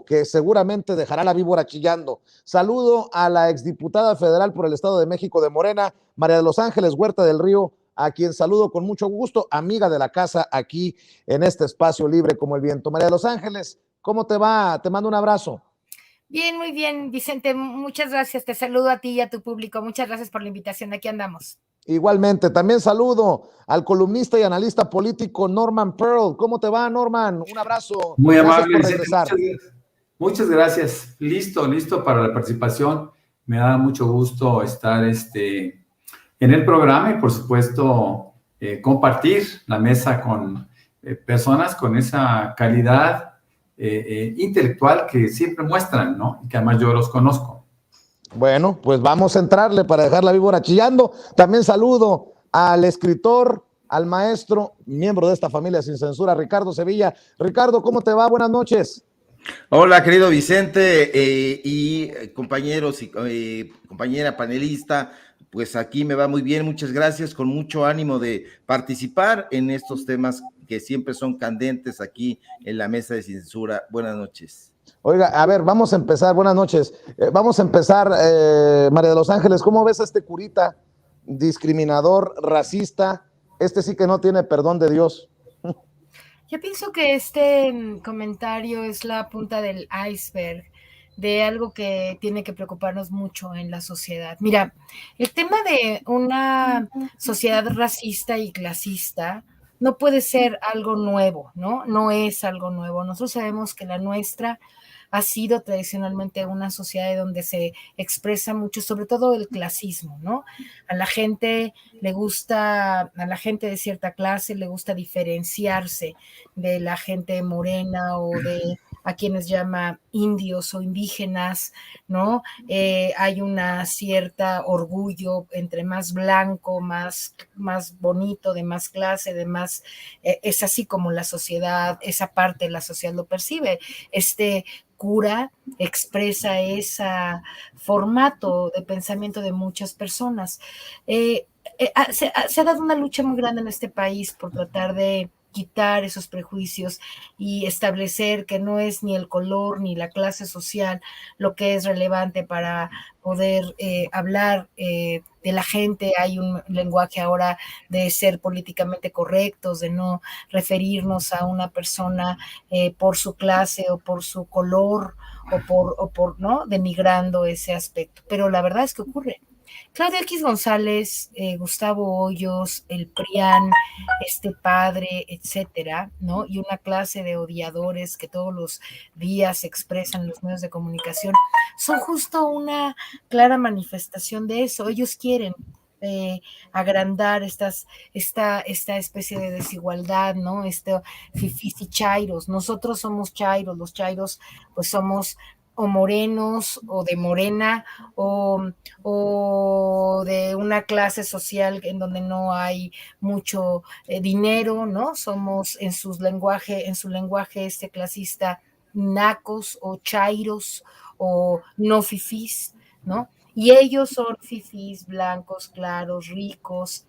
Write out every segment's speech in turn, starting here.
que seguramente dejará la víbora chillando. Saludo a la exdiputada federal por el Estado de México de Morena, María de los Ángeles Huerta del Río, a quien saludo con mucho gusto, amiga de la casa aquí en este espacio libre como el viento. María de los Ángeles, ¿cómo te va? Te mando un abrazo. Bien, muy bien, Vicente, muchas gracias. Te saludo a ti y a tu público. Muchas gracias por la invitación. Aquí andamos. Igualmente, también saludo al columnista y analista político Norman Pearl. ¿Cómo te va, Norman? Un abrazo. Muy Gracias amable, por Vicente. regresar. Muchas gracias. Listo para la participación. Me da mucho gusto estar en el programa y, por supuesto, compartir la mesa con personas con esa calidad intelectual que siempre muestran, ¿no? Y que además yo los conozco. Bueno, pues vamos a entrarle para dejar la víbora chillando. También saludo al escritor, al maestro, miembro de esta familia sin censura, Ricardo Sevilla. Ricardo, ¿cómo te va? Buenas noches. Hola, querido Vicente compañeros y compañera panelista. Pues aquí me va muy bien, muchas gracias, con mucho ánimo de participar en estos temas que siempre son candentes aquí en la mesa de censura. Buenas noches. Oiga, a ver, vamos a empezar, buenas noches. Vamos a empezar, María de los Ángeles, ¿cómo ves a este curita discriminador, racista? Este sí que no tiene perdón de Dios. Yo pienso que este comentario es la punta del iceberg de algo que tiene que preocuparnos mucho en la sociedad. Mira, el tema de una sociedad racista y clasista no puede ser algo nuevo, ¿no? No es algo nuevo. Nosotros sabemos que la nuestra ha sido tradicionalmente una sociedad donde se expresa mucho, sobre todo el clasismo, ¿no? A la gente le gusta, a la gente de cierta clase le gusta diferenciarse de la gente morena o de a quienes llama indios o indígenas, ¿no? Hay una cierta orgullo entre más blanco, más bonito, de más clase, de más, es así como la sociedad, esa parte de la sociedad lo percibe. Cura expresa ese formato de pensamiento de muchas personas. Se ha dado una lucha muy grande en este país por tratar de quitar esos prejuicios y establecer que no es ni el color ni la clase social lo que es relevante para poder hablar de la gente. Hay un lenguaje ahora de ser políticamente correctos, de no referirnos a una persona por su clase o por su color o por ¿no? Denigrando ese aspecto. Pero la verdad es que ocurre. Claudio X González, Gustavo Hoyos, el PRIAN, este padre, etcétera, ¿no? Y una clase de odiadores que todos los días se expresan en los medios de comunicación, son justo una clara manifestación de eso. Ellos quieren agrandar esta especie de desigualdad, ¿no? Fifís y chairos. Nosotros somos chairos, los chairos pues somos o morenos o de morena o de una clase social en donde no hay mucho dinero, ¿no? Somos en su lenguaje clasista nacos o chairos o no fifís, ¿no? Y ellos son fifís, blancos, claros, ricos,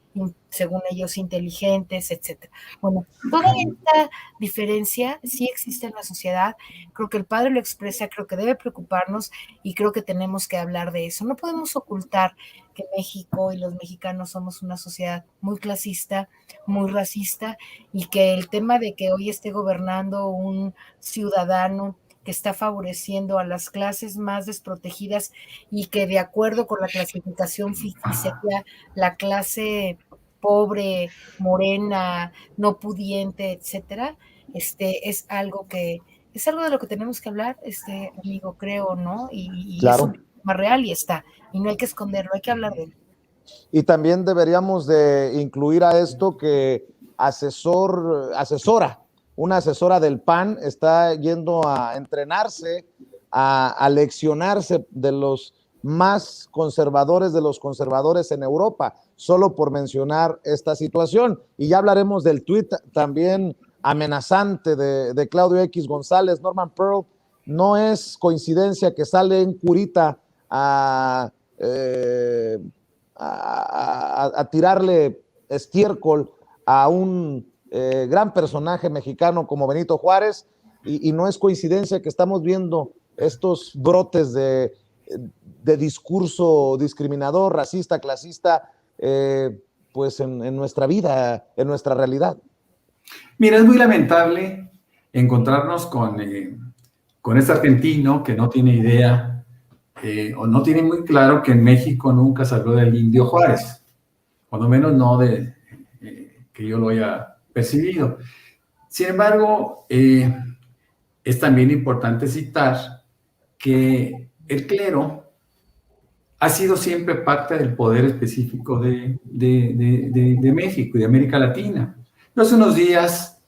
según ellos inteligentes, etcétera. Bueno, toda esta diferencia sí existe en la sociedad. Creo que el padre lo expresa, creo que debe preocuparnos y creo que tenemos que hablar de eso. No podemos ocultar que México y los mexicanos somos una sociedad muy clasista, muy racista, y que el tema de que hoy esté gobernando un ciudadano que está favoreciendo a las clases más desprotegidas y que de acuerdo con la clasificación sería la clase pobre, morena, no pudiente, etcétera, es algo de lo que tenemos que hablar, amigo, creo, ¿no? Y Claro. es un tema real y está, y no hay que esconderlo, hay que hablar de él. Y también deberíamos de incluir a esto que una asesora del PAN está yendo a entrenarse, a leccionarse de los más conservadores de los conservadores en Europa, solo por mencionar esta situación. Y ya hablaremos del tuit también amenazante de Claudio X González. Norman Pearl, no es coincidencia que sale en curita a tirarle estiércol a un gran personaje mexicano como Benito Juárez. y no es coincidencia que estamos viendo estos brotes de discurso discriminador, racista, clasista, pues en nuestra vida, en nuestra realidad. Mira, es muy lamentable encontrarnos con este argentino que no tiene idea o no tiene muy claro que en México nunca se habló del Indio Juárez, cuando menos no de que yo lo haya percibido. Sin embargo, es también importante citar que el clero ha sido siempre parte del poder específico de México y de América Latina. Yo hace unos días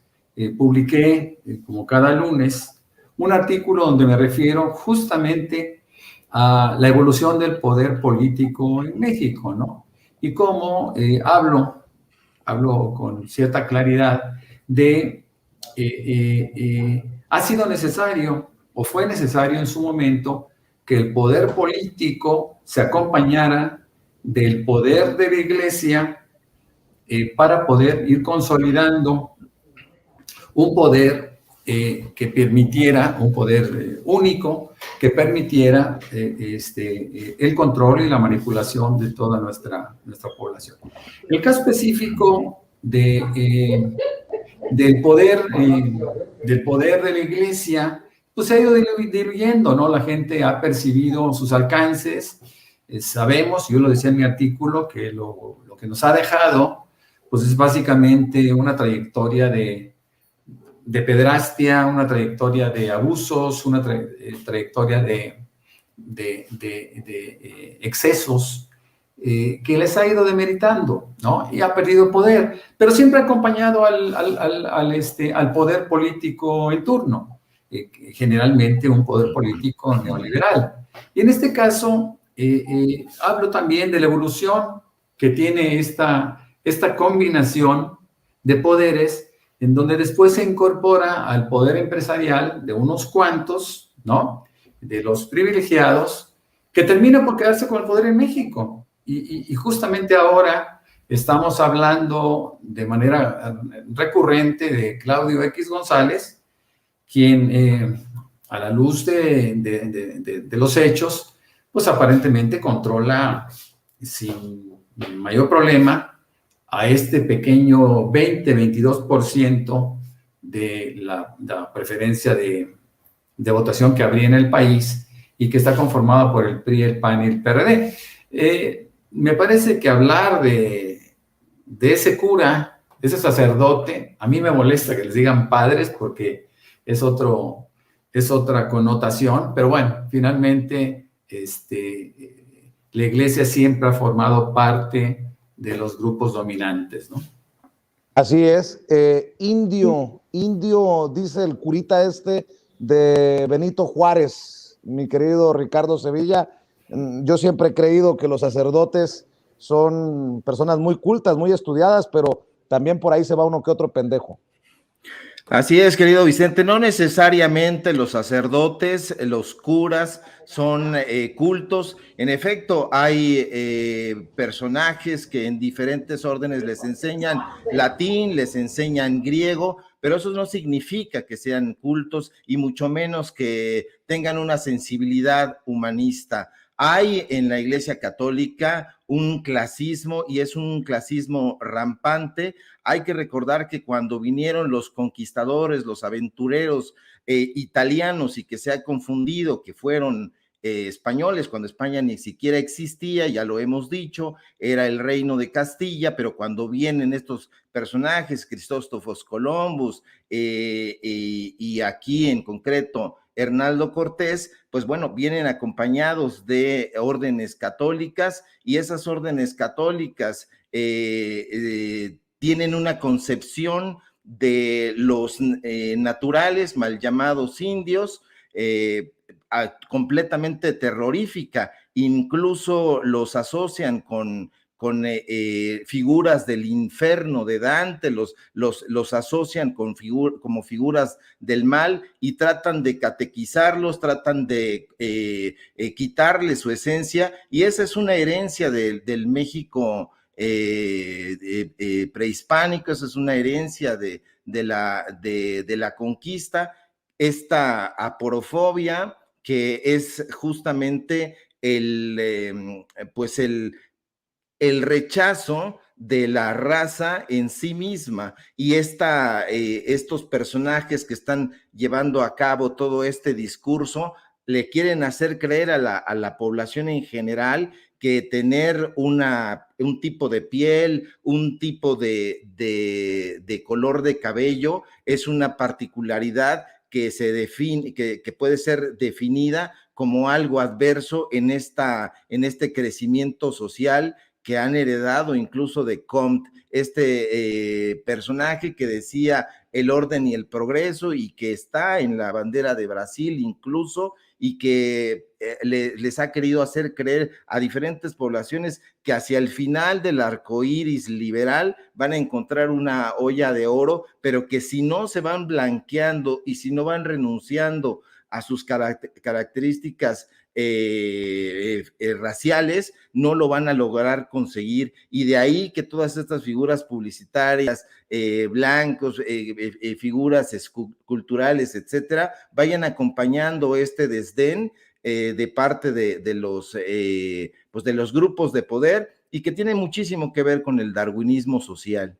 publiqué, como cada lunes, un artículo donde me refiero justamente a la evolución del poder político en México, ¿no? Y cómo hablo con cierta claridad de ha sido necesario o fue necesario en su momento que el poder político se acompañara del poder de la Iglesia para poder ir consolidando un poder que permitiera, un poder único, que permitiera el control y la manipulación de toda nuestra población. El caso específico del poder de la Iglesia, pues se ha ido diluyendo, ¿no? La gente ha percibido sus alcances. Sabemos, yo lo decía en mi artículo, que lo que nos ha dejado, pues es básicamente una trayectoria de pederastia, una trayectoria de abusos, una trayectoria de excesos que les ha ido demeritando, ¿no? Y ha perdido poder, pero siempre acompañado al poder político en turno, generalmente un poder político neoliberal. Y en este caso, hablo también de la evolución que tiene esta combinación de poderes, en donde después se incorpora al poder empresarial de unos cuantos, ¿no? De los privilegiados, que termina por quedarse con el poder en México. Y justamente ahora estamos hablando de manera recurrente de Claudio X González, quien a la luz de los hechos, pues aparentemente controla sin mayor problema a este pequeño 20-22% de la preferencia de votación que habría en el país y que está conformada por el PRI, el PAN y el PRD. Me parece que hablar de ese cura, de ese sacerdote, a mí me molesta que les digan padres porque es otra connotación, pero bueno, finalmente la Iglesia siempre ha formado parte de los grupos dominantes, ¿no? Así es. Indio, dice el curita de Benito Juárez, mi querido Ricardo Sevilla. Yo siempre he creído que los sacerdotes son personas muy cultas, muy estudiadas, pero también por ahí se va uno que otro pendejo. Así es, querido Vicente, no necesariamente los sacerdotes, los curas son cultos. En efecto, hay personajes que en diferentes órdenes les enseñan latín, les enseñan griego, pero eso no significa que sean cultos y mucho menos que tengan una sensibilidad humanista. Hay en la Iglesia Católica un clasismo y es un clasismo rampante. Hay que recordar que cuando vinieron los conquistadores, los aventureros italianos y que se ha confundido que fueron españoles cuando España ni siquiera existía, ya lo hemos dicho, era el reino de Castilla, pero cuando vienen estos personajes, Cristóstofos Columbus y aquí en concreto Hernaldo Cortés, pues bueno, vienen acompañados de órdenes católicas y esas órdenes católicas tienen una concepción de los naturales, mal llamados indios, completamente terrorífica, incluso los asocian con figuras del infierno de Dante, los asocian como figuras del mal y tratan de catequizarlos, tratan de quitarles su esencia, y esa es una herencia del México prehispánico, esa es una herencia de la conquista. esta aporofobia, que es justamente pues el rechazo de la raza en sí misma, y estos personajes que están llevando a cabo todo este discurso le quieren hacer creer a la población en general que tener un tipo de piel, un tipo de color de cabello es una particularidad que se define, que puede ser definida como algo adverso en este crecimiento social que han heredado incluso de Comte, personaje que decía el orden y el progreso, y que está en la bandera de Brasil incluso, y que les ha querido hacer creer a diferentes poblaciones que hacia el final del arco iris liberal van a encontrar una olla de oro, pero que si no se van blanqueando y si no van renunciando a sus características raciales, no lo van a lograr conseguir. Y de ahí que todas estas figuras publicitarias, blancos, figuras culturales, etcétera, vayan acompañando este desdén de parte de los grupos de poder, y que tiene muchísimo que ver con el darwinismo social.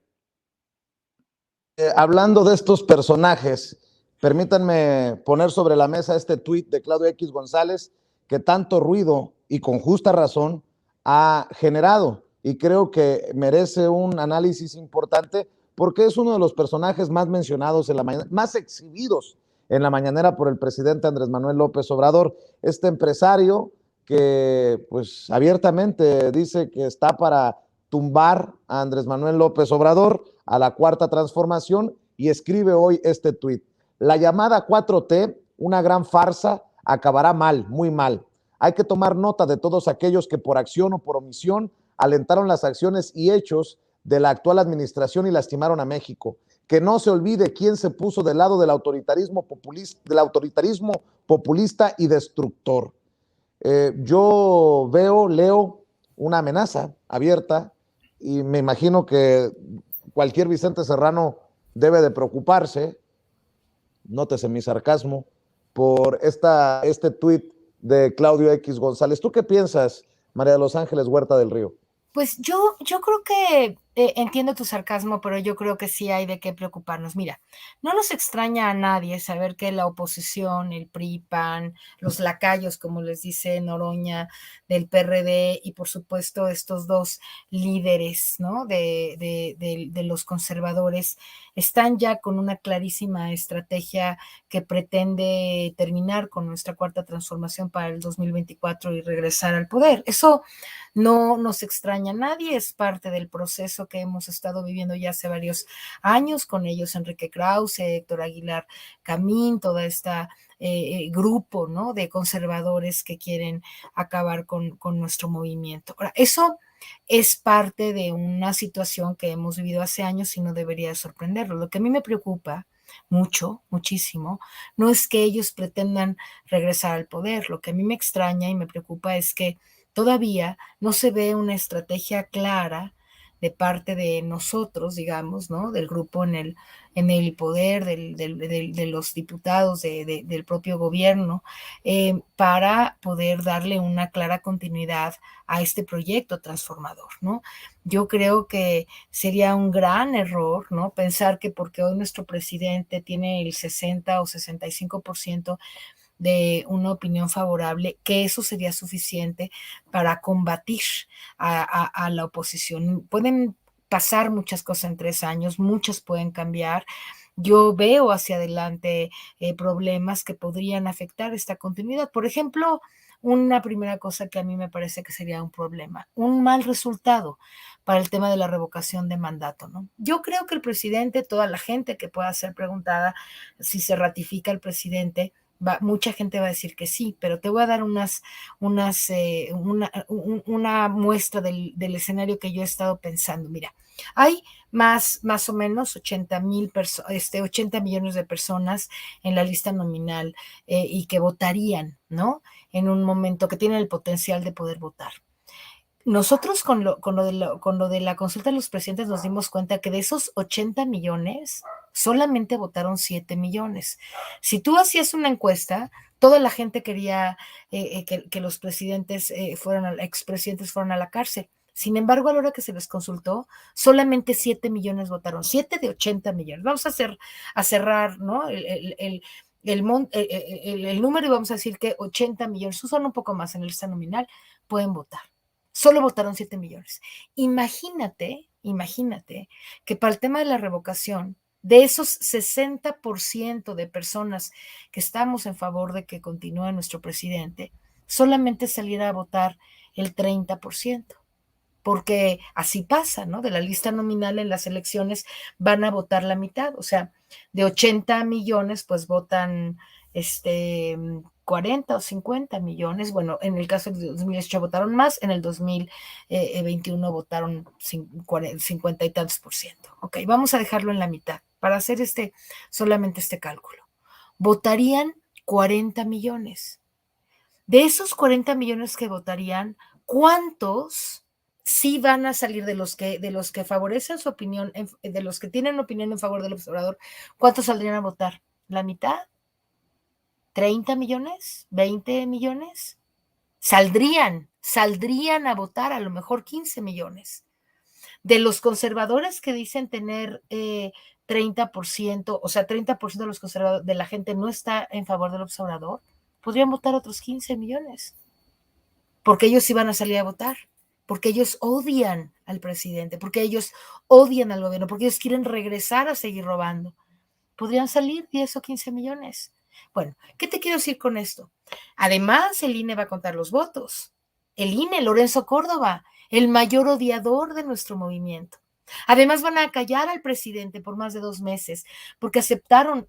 Hablando de estos personajes, permítanme poner sobre la mesa este tuit de Claudio X González, que tanto ruido y con justa razón ha generado, y creo que merece un análisis importante porque es uno de los personajes más mencionados en la mañana, más exhibidos en la mañanera por el presidente Andrés Manuel López Obrador, este empresario que pues abiertamente dice que está para tumbar a Andrés Manuel López Obrador, a la Cuarta Transformación, y escribe hoy este tuit: la llamada 4T, una gran farsa, acabará mal, muy mal. Hay que tomar nota de todos aquellos que por acción o por omisión alentaron las acciones y hechos de la actual administración y lastimaron a México. Que no se olvide quién se puso del lado del autoritarismo populista y destructor. Yo leo una amenaza abierta, y me imagino que cualquier Vicente Serrano debe de preocuparse, nótese mi sarcasmo, por este tuit de Claudio X González. ¿Tú qué piensas, María de los Ángeles Huerta del Río? Pues yo creo que entiendo tu sarcasmo, pero yo creo que sí hay de qué preocuparnos. Mira, no nos extraña a nadie saber que la oposición, el PRI, PAN, los lacayos, como les dice Noroña, del PRD, y por supuesto estos dos líderes, ¿no? de los conservadores, están ya con una clarísima estrategia que pretende terminar con nuestra cuarta transformación para el 2024 y regresar al poder. Eso no nos extraña a nadie, es parte del proceso que hemos estado viviendo ya hace varios años con ellos, Enrique Krause, Héctor Aguilar Camín, toda esta grupo, ¿no? de conservadores que quieren acabar con nuestro movimiento. Ahora, eso es parte de una situación que hemos vivido hace años y no debería sorprenderlo. Lo que a mí me preocupa muchísimo, no es que ellos pretendan regresar al poder. Lo que a mí me extraña y me preocupa es que todavía no se ve una estrategia clara de parte de nosotros, digamos, ¿no? Del grupo en el poder, de los diputados, del propio gobierno, para poder darle una clara continuidad a este proyecto transformador, ¿no? Yo creo que sería un gran error, ¿no? Pensar que porque hoy nuestro presidente tiene el 60 o 65% de una opinión favorable, que eso sería suficiente para combatir a la oposición. Pueden pasar muchas cosas en 3 años, muchas pueden cambiar. Yo veo hacia adelante problemas que podrían afectar esta continuidad. Por ejemplo, una primera cosa que a mí me parece que sería un problema, un mal resultado para el tema de la revocación de mandato, ¿no? Yo creo que el presidente, toda la gente que pueda ser preguntada si se ratifica el presidente, mucha gente va a decir que sí, pero te voy a dar una muestra del escenario que yo he estado pensando. Mira, hay más o menos 80 millones de personas en la lista nominal y que votarían, ¿no? En un momento, que tienen el potencial de poder votar. Nosotros con lo de la consulta de los presidentes nos dimos cuenta que de esos 80 millones, solamente votaron 7 millones. Si tú hacías una encuesta, toda la gente quería que los presidentes expresidentes fueran a la cárcel. Sin embargo, a la hora que se les consultó, solamente 7 millones votaron, 7 de 80 millones. Vamos a cerrar, ¿no? El número y vamos a decir que 80 millones, son un poco más en el lista nominal, pueden votar. Solo votaron 7 millones. Imagínate que para el tema de la revocación, de esos 60% de personas que estamos en favor de que continúe nuestro presidente, solamente saliera a votar el 30%. Porque así pasa, ¿no? De la lista nominal en las elecciones van a votar la mitad, o sea, de 80 millones, pues votan 40 o 50 millones. Bueno, en el caso del 2018 votaron más, en el 2021 votaron 50 y tantos por ciento. Ok, vamos a dejarlo en la mitad para hacer solamente este cálculo. Votarían 40 millones. De esos 40 millones que votarían, ¿cuántos sí van a salir de los que favorecen su opinión, de los que tienen opinión en favor del observador? ¿Cuántos saldrían a votar? ¿La mitad? ¿30 millones? ¿20 millones? Saldrían a votar a lo mejor 15 millones. De los conservadores que dicen tener 30%, o sea, 30% de los conservadores, de la gente no está en favor del observador, podrían votar otros 15 millones. Porque ellos iban a salir a votar. Porque ellos odian al presidente, porque ellos odian al gobierno, porque ellos quieren regresar a seguir robando. Podrían salir 10 o 15 millones. Bueno, ¿qué te quiero decir con esto? Además, el INE va a contar los votos. El INE, Lorenzo Córdoba, el mayor odiador de nuestro movimiento. Además, van a callar al presidente por más de 2 meses, porque aceptaron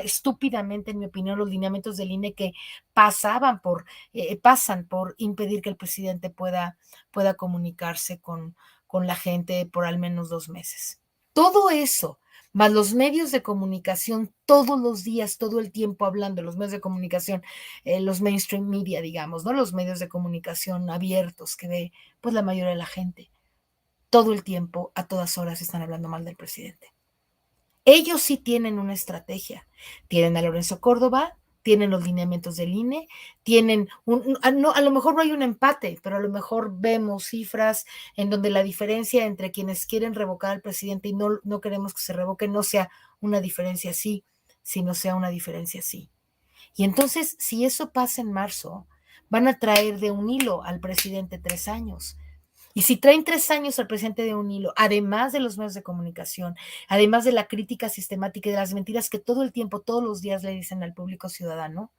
estúpidamente, en mi opinión, los lineamientos del INE que pasan por impedir que el presidente pueda comunicarse con la gente por al menos 2 meses. Todo eso, más los medios de comunicación todos los días, todo el tiempo hablando, los medios de comunicación, los mainstream media, digamos, ¿no? Los medios de comunicación abiertos que ve pues la mayoría de la gente. Todo el tiempo, a todas horas, están hablando mal del presidente. Ellos sí tienen una estrategia. Tienen a Lorenzo Córdoba, tienen los lineamientos del INE, tienen a lo mejor no hay un empate, pero a lo mejor vemos cifras en donde la diferencia entre quienes quieren revocar al presidente y no queremos que se revoque no sea una diferencia así, sino sea una diferencia así. Y entonces, si eso pasa en marzo, van a traer de un hilo al presidente 3 años. Y si traen 3 años al presidente de un hilo, además de los medios de comunicación, además de la crítica sistemática y de las mentiras que todo el tiempo, todos los días le dicen al público ciudadano,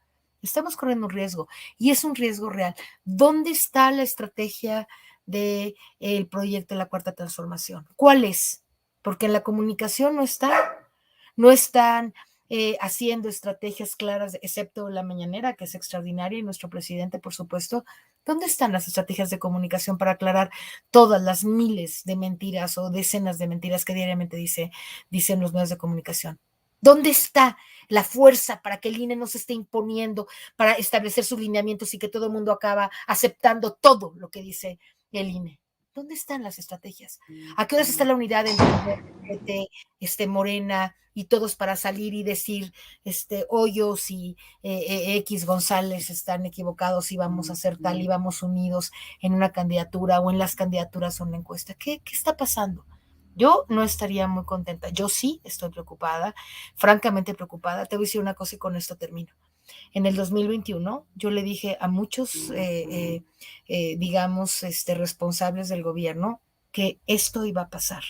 estamos corriendo un riesgo y es un riesgo real. ¿Dónde está la estrategia del proyecto de la Cuarta Transformación? ¿Cuál es? Porque en la comunicación no están haciendo estrategias claras, excepto la mañanera, que es extraordinaria, y nuestro presidente, por supuesto. ¿Dónde están las estrategias de comunicación para aclarar todas las miles de mentiras o decenas de mentiras que diariamente dicen los medios de comunicación? ¿Dónde está la fuerza para que el INE no se esté imponiendo, para establecer sus lineamientos y que todo el mundo acaba aceptando todo lo que dice el INE? ¿Dónde están las estrategias? ¿A qué horas está la unidad entre Morena y todos para salir y decir Hoyos y X González están equivocados y vamos a hacer tal y vamos unidos en una candidatura o en las candidaturas o en la encuesta? ¿Qué está pasando? Yo no estaría muy contenta. Yo sí estoy preocupada, francamente preocupada. Te voy a decir una cosa y con esto termino. En el 2021 yo le dije a muchos, digamos, responsables del gobierno que esto iba a pasar,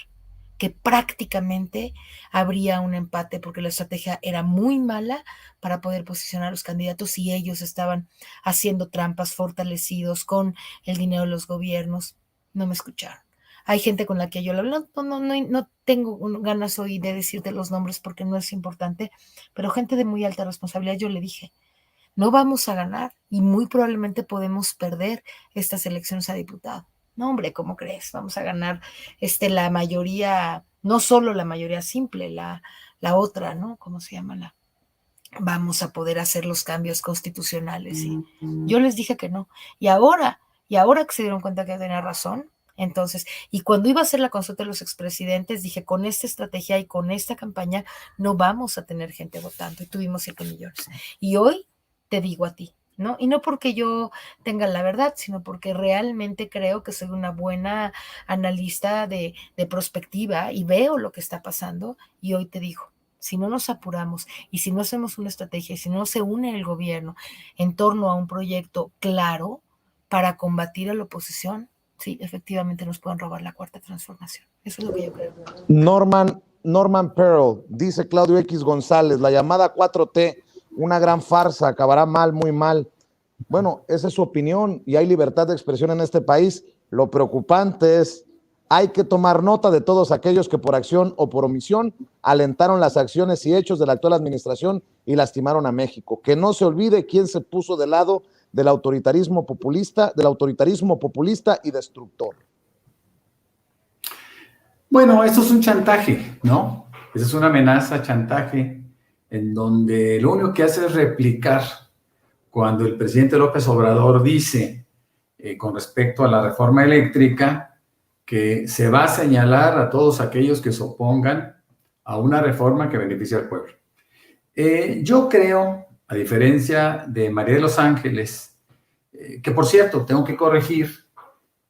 que prácticamente habría un empate porque la estrategia era muy mala para poder posicionar a los candidatos y ellos estaban haciendo trampas, fortalecidos con el dinero de los gobiernos. No me escucharon. Hay gente con la que yo le hablo, no tengo ganas hoy de decirte los nombres porque no es importante, pero gente de muy alta responsabilidad, yo le dije, no vamos a ganar y muy probablemente podemos perder estas elecciones a diputado. No, hombre, ¿cómo crees? Vamos a ganar la mayoría, no solo la mayoría simple, la otra, ¿no? ¿Cómo se llama? Vamos a poder hacer los cambios constitucionales. Y yo les dije que no. Y ahora que se dieron cuenta que tenía razón, Entonces, y cuando iba a hacer la consulta de los expresidentes, dije, con esta estrategia y con esta campaña no vamos a tener gente votando, y tuvimos 7 millones. Y hoy te digo a ti, ¿no? Y no porque yo tenga la verdad, sino porque realmente creo que soy una buena analista de prospectiva y veo lo que está pasando, y hoy te digo, si no nos apuramos y si no hacemos una estrategia y si no se une el gobierno en torno a un proyecto claro para combatir a la oposición, sí, efectivamente nos pueden robar la cuarta transformación. Eso es lo que yo creo. Norman Pearl, dice Claudio X González, la llamada 4T, una gran farsa, acabará mal, muy mal. Bueno, esa es su opinión y hay libertad de expresión en este país. Lo preocupante es, hay que tomar nota de todos aquellos que por acción o por omisión alentaron las acciones y hechos de la actual administración y lastimaron a México. Que no se olvide quién se puso del lado del autoritarismo populista y destructor. Bueno, esto es un chantaje, ¿no? Esa es una amenaza, chantaje, en donde lo único que hace es replicar cuando el presidente López Obrador dice, con respecto a la reforma eléctrica, que se va a señalar a todos aquellos que se opongan a una reforma que beneficie al pueblo. Yo creo, a diferencia de María de los Ángeles, que por cierto, tengo que corregir,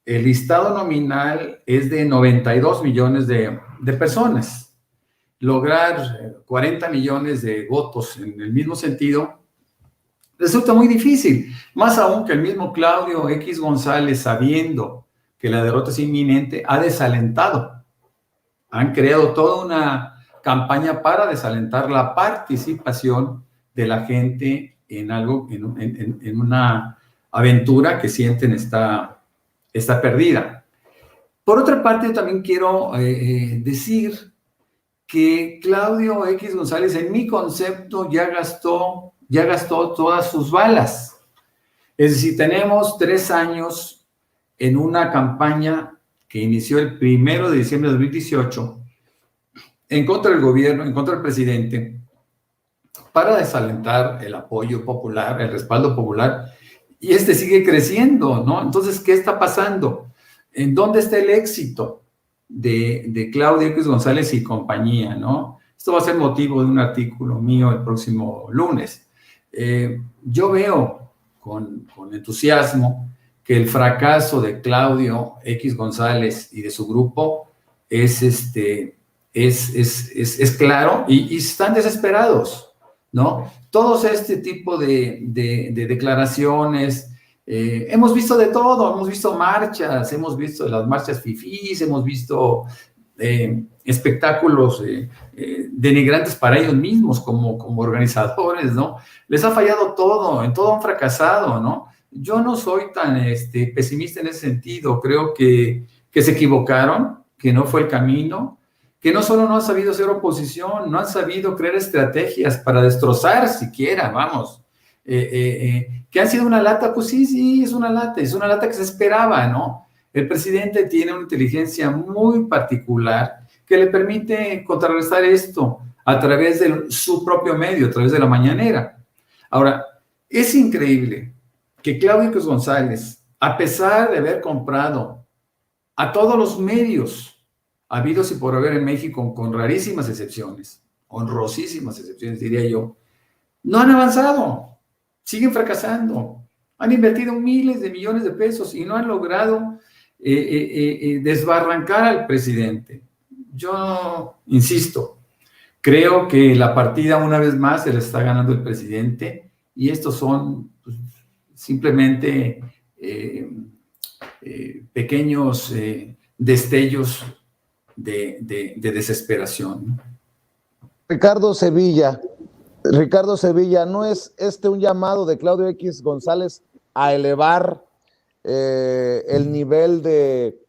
el listado nominal es de 92 millones de personas. Lograr 40 millones de votos en el mismo sentido resulta muy difícil, más aún que el mismo Claudio X González, sabiendo que la derrota es inminente, ha desalentado. Han creado toda una campaña para desalentar la participación de la gente en algo, en una aventura que sienten está perdida. Por otra parte, yo también quiero decir que Claudio X González, en mi concepto, ya gastó todas sus balas. Es decir, tenemos 3 años en una campaña que inició el 1 de diciembre de 2018 en contra del gobierno, en contra del presidente, para desalentar el apoyo popular, el respaldo popular, y sigue creciendo, ¿no? Entonces, ¿qué está pasando? ¿En dónde está el éxito de Claudio X González y compañía, ¿no? Esto va a ser motivo de un artículo mío el próximo lunes. Yo veo con entusiasmo que el fracaso de Claudio X González y de su grupo es claro y están desesperados, ¿no? Todos este tipo de declaraciones, hemos visto de todo, hemos visto marchas, hemos visto las marchas fifís, hemos visto espectáculos denigrantes para ellos mismos como organizadores, ¿no? Les ha fallado todo, en todo han fracasado, ¿no? Yo no soy tan pesimista en ese sentido, creo que se equivocaron, que no fue el camino, que no solo no han sabido hacer oposición, no han sabido crear estrategias para destrozar siquiera, vamos, que ha sido una lata, pues sí, es una lata que se esperaba, ¿no? El presidente tiene una inteligencia muy particular que le permite contrarrestar esto a través de su propio medio, a través de la mañanera. Ahora, es increíble que Claudio X González, a pesar de haber comprado a todos los medios habidos y por haber en México, con rarísimas excepciones, honrosísimas excepciones, diría yo, no han avanzado, siguen fracasando, han invertido miles de millones de pesos y no han logrado desbarrancar al presidente. Yo insisto, creo que la partida una vez más se la está ganando el presidente y estos son pues, simplemente pequeños destellos de desesperación. Ricardo Sevilla, ¿no es un llamado de Claudio X González a elevar el nivel de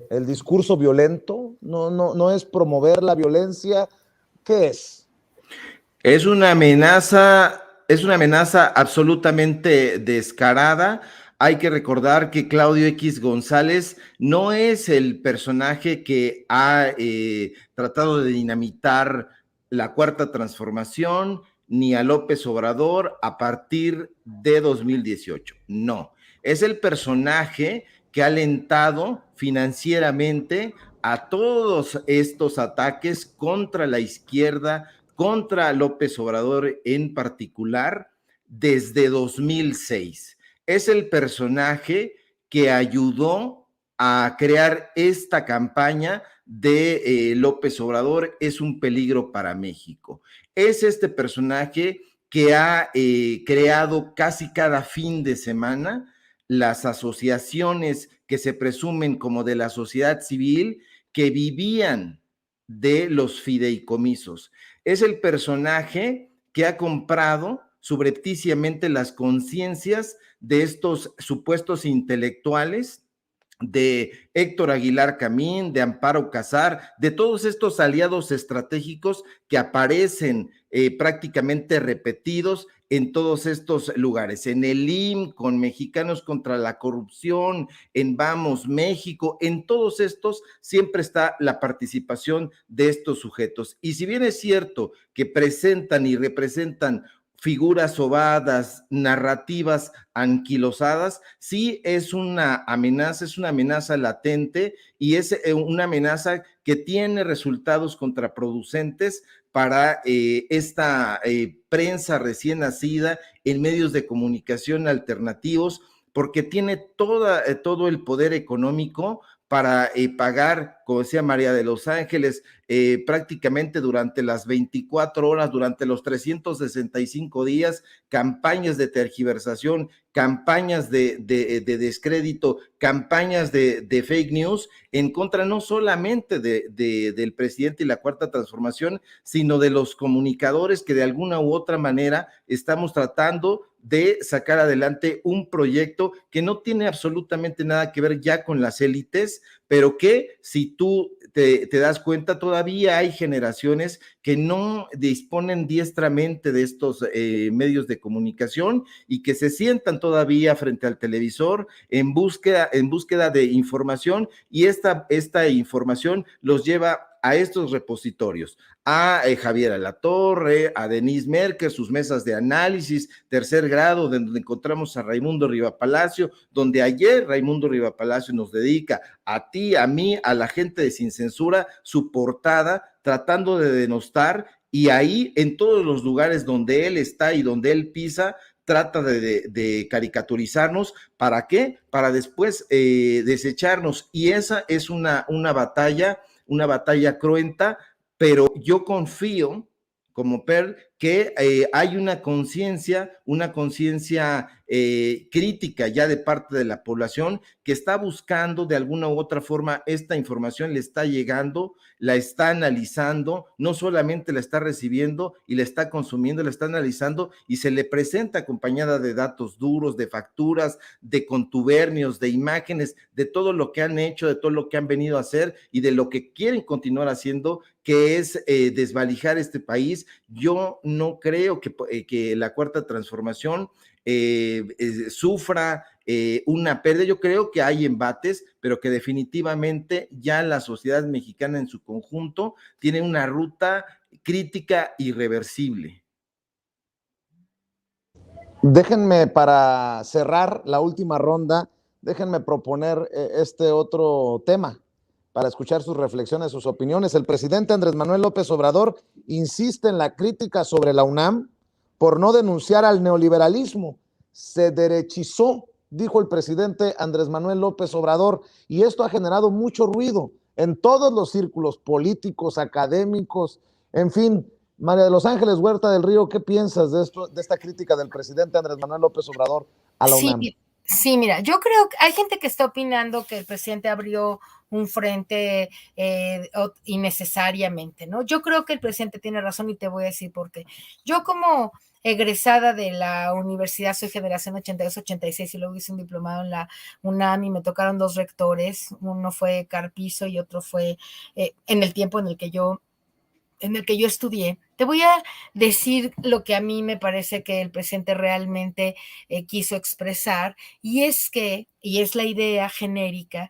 el discurso violento? ¿No es promover la violencia? ¿Qué es? Es una amenaza absolutamente descarada. Hay que recordar que Claudio X González no es el personaje que ha tratado de dinamitar la Cuarta Transformación ni a López Obrador a partir de 2018. No, es el personaje que ha alentado financieramente a todos estos ataques contra la izquierda, contra López Obrador en particular, desde 2006. Es el personaje que ayudó a crear esta campaña de López Obrador es un peligro para México. Es este personaje que ha creado casi cada fin de semana las asociaciones que se presumen como de la sociedad civil que vivían de los fideicomisos. Es el personaje que ha comprado subrepticiamente las conciencias de estos supuestos intelectuales, de Héctor Aguilar Camín, de Amparo Casar, de todos estos aliados estratégicos que aparecen prácticamente repetidos en todos estos lugares, en el IMSS, con Mexicanos contra la Corrupción, en Vamos México, en todos estos siempre está la participación de estos sujetos. Y si bien es cierto que presentan y representan figuras sobadas, narrativas anquilosadas, sí es una amenaza latente y es una amenaza que tiene resultados contraproducentes para esta prensa recién nacida en medios de comunicación alternativos, porque tiene todo el poder económico para pagar, como decía María de los Ángeles, prácticamente durante las 24 horas, durante los 365 días, campañas de tergiversación, campañas de descrédito, campañas de fake news en contra no solamente del presidente y la Cuarta Transformación, sino de los comunicadores que de alguna u otra manera estamos tratando de sacar adelante un proyecto que no tiene absolutamente nada que ver ya con las élites, pero que si tú te das cuenta, todavía hay generaciones que no disponen diestramente de estos medios de comunicación y que se sientan todavía frente al televisor en búsqueda de información, y esta información los lleva a estos repositorios, a Javier Alatorre, a Denise Merker, sus mesas de análisis, tercer grado, donde encontramos a Raimundo Rivapalacio, donde ayer Raimundo Rivapalacio nos dedica a ti, a mí, a la gente de Sin Censura, su portada, tratando de denostar, y ahí en todos los lugares donde él está y donde él pisa, trata de caricaturizarnos. ¿Para qué? Para después desecharnos, y esa es una batalla cruenta, pero yo confío, como Pearl, que hay una conciencia crítica ya de parte de la población que está buscando de alguna u otra forma esta información, le está llegando, la está analizando, no solamente la está recibiendo y la está consumiendo, la está analizando y se le presenta acompañada de datos duros, de facturas, de contubernios, de imágenes, de todo lo que han hecho, de todo lo que han venido a hacer y de lo que quieren continuar haciendo, que es desvalijar este país. Yo no creo que la Cuarta Transformación sufra una pérdida. Yo creo que hay embates, pero que definitivamente ya la sociedad mexicana en su conjunto tiene una ruta crítica irreversible. Déjenme, para cerrar la última ronda, déjenme proponer este otro tema para escuchar sus reflexiones, sus opiniones. El presidente Andrés Manuel López Obrador insiste en la crítica sobre la UNAM por no denunciar al neoliberalismo. Se derechizó, dijo el presidente Andrés Manuel López Obrador, y esto ha generado mucho ruido en todos los círculos políticos, académicos, en fin. María de los Ángeles Huerta del Río, ¿qué piensas de esto, de esta crítica del presidente Andrés Manuel López Obrador a la UNAM? Sí, mira, yo creo que hay gente que está opinando que el presidente abrió un frente innecesariamente, ¿no? Yo creo que el presidente tiene razón y te voy a decir por qué. Yo, como egresada de la universidad, soy generación 82-86 y luego hice un diplomado en la UNAM y me tocaron dos rectores, uno fue Carpizo y otro fue en el tiempo en el que yo estudié. Te voy a decir lo que a mí me parece que el presidente realmente quiso expresar, y es la idea genérica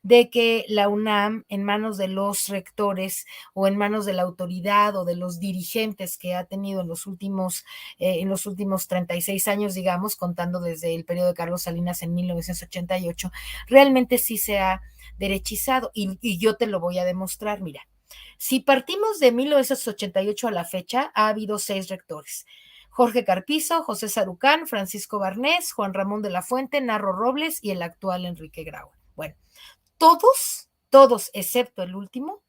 de que la UNAM, en manos de los rectores o en manos de la autoridad o de los dirigentes que ha tenido en los últimos 36 años, digamos, contando desde el periodo de Carlos Salinas en 1988, realmente sí se ha derechizado, y yo te lo voy a demostrar. Mira, si partimos de 1988 a la fecha, ha habido 6 rectores: Jorge Carpizo, José Sarucán, Francisco Barnés, Juan Ramón de la Fuente, Narro Robles y el actual Enrique Grau. Bueno, todos, excepto el último,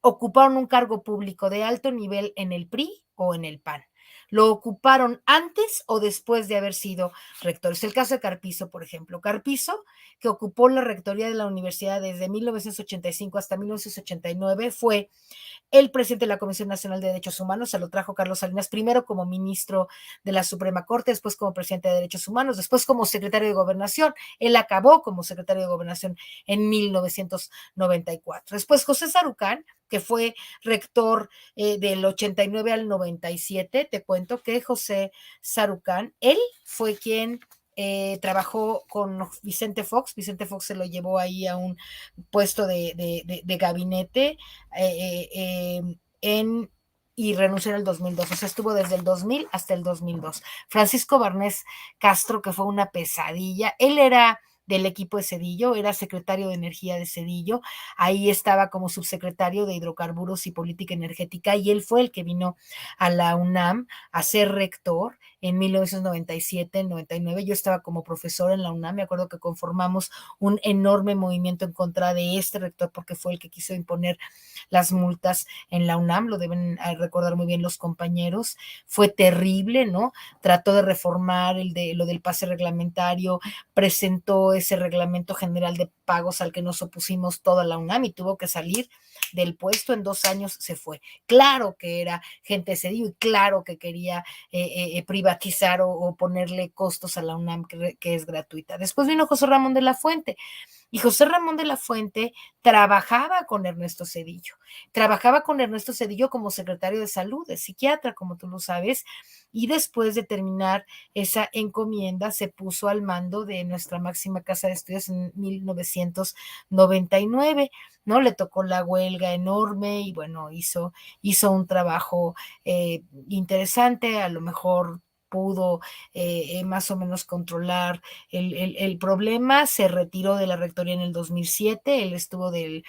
ocuparon un cargo público de alto nivel en el PRI o en el PAN. Lo ocuparon antes o después de haber sido rectores. El caso de Carpizo, por ejemplo. Carpizo, que ocupó la rectoría de la universidad desde 1985 hasta 1989, fue el presidente de la Comisión Nacional de Derechos Humanos. Se lo trajo Carlos Salinas, primero como ministro de la Suprema Corte, después como presidente de Derechos Humanos, después como secretario de Gobernación. Él acabó como secretario de Gobernación en 1994. Después José Sarucán, que fue rector del 89 al 97. Te cuento que José Sarucán, él fue quien trabajó con Vicente Fox. Vicente Fox se lo llevó ahí a un puesto de gabinete y renunció en el 2002, o sea, estuvo desde el 2000 hasta el 2002. Francisco Barnés Castro, que fue una pesadilla, él era del equipo de Zedillo, era secretario de Energía de Zedillo, ahí estaba como subsecretario de Hidrocarburos y Política Energética, y él fue el que vino a la UNAM a ser rector en 1997, 99. Yo estaba como profesora en la UNAM, me acuerdo que conformamos un enorme movimiento en contra de este rector porque fue el que quiso imponer las multas en la UNAM, lo deben recordar muy bien los compañeros. Fue terrible, ¿no? Trató de reformar lo del pase reglamentario, presentó ese reglamento general de pagos al que nos opusimos toda la UNAM y tuvo que salir del puesto. En 2 años se fue. Claro que era gente de Zedillo y claro que quería privatizar o ponerle costos a la UNAM que es gratuita. Después vino José Ramón de la Fuente. Y José Ramón de la Fuente trabajaba con Ernesto Zedillo como secretario de salud, de psiquiatra, como tú lo sabes, y después de terminar esa encomienda se puso al mando de nuestra máxima casa de estudios en 1999, ¿no? Le tocó la huelga enorme y bueno, hizo un trabajo interesante, a lo mejor pudo más o menos controlar el problema. Se retiró de la rectoría en el 2007, él estuvo de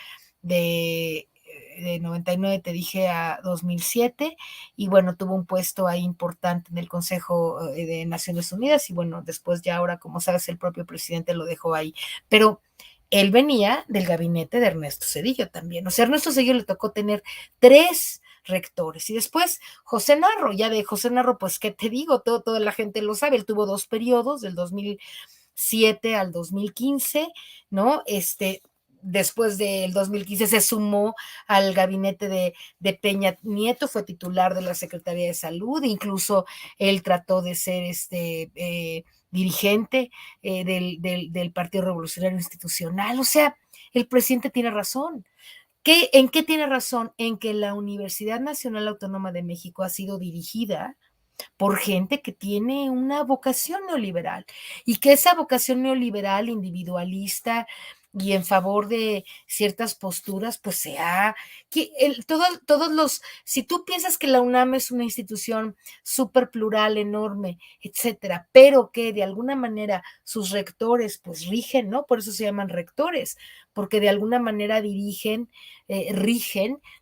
99, te dije, a 2007, y bueno, tuvo un puesto ahí importante en el Consejo de Naciones Unidas, y bueno, después ya ahora, como sabes, el propio presidente lo dejó ahí, pero él venía del gabinete de Ernesto Zedillo también. O sea, a Ernesto Zedillo le tocó tener 3 rectores. Y después José Narro, ya de José Narro, pues, ¿qué te digo? Toda la gente lo sabe. Él tuvo 2 periodos, del 2007 al 2015, ¿no? Después del 2015 se sumó al gabinete de Peña Nieto, fue titular de la Secretaría de Salud, incluso él trató de ser dirigente del Partido Revolucionario Institucional. O sea, el presidente tiene razón. ¿En qué tiene razón? En que la Universidad Nacional Autónoma de México ha sido dirigida por gente que tiene una vocación neoliberal, y que esa vocación neoliberal, individualista y en favor de ciertas posturas, pues si tú piensas que la UNAM es una institución súper plural, enorme, etcétera, pero que de alguna manera sus rectores pues rigen, ¿no? Por eso se llaman rectores, porque de alguna manera rigen,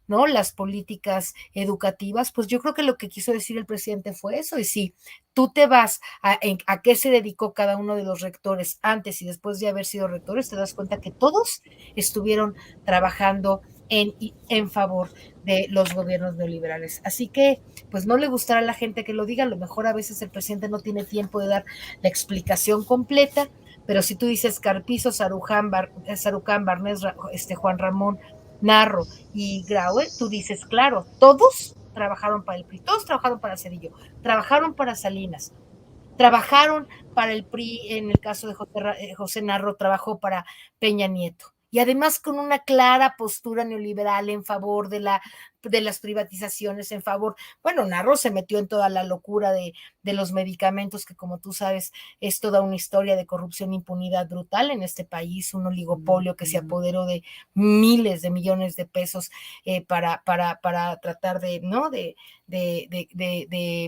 ¿no? Las políticas educativas. Pues yo creo que lo que quiso decir el presidente fue eso. Y si tú te vas a qué se dedicó cada uno de los rectores antes y después de haber sido rectores, te das cuenta que todos estuvieron trabajando en favor de los gobiernos neoliberales. Así que, pues no le gustará a la gente que lo diga, a lo mejor a veces el presidente no tiene tiempo de dar la explicación completa, pero si tú dices Carpizo, Sarucán, Barnés, Juan Ramón, Narro y Graue, tú dices, claro, todos trabajaron para el PRI, todos trabajaron para Zedillo, trabajaron para Salinas, trabajaron para el PRI. En el caso de José Narro, trabajó para Peña Nieto, y además con una clara postura neoliberal en favor de las privatizaciones, en favor, bueno, Narro se metió en toda la locura de los medicamentos, que como tú sabes es toda una historia de corrupción e impunidad brutal en este país, un oligopolio que se apoderó de miles de millones de pesos para tratar de, ¿no?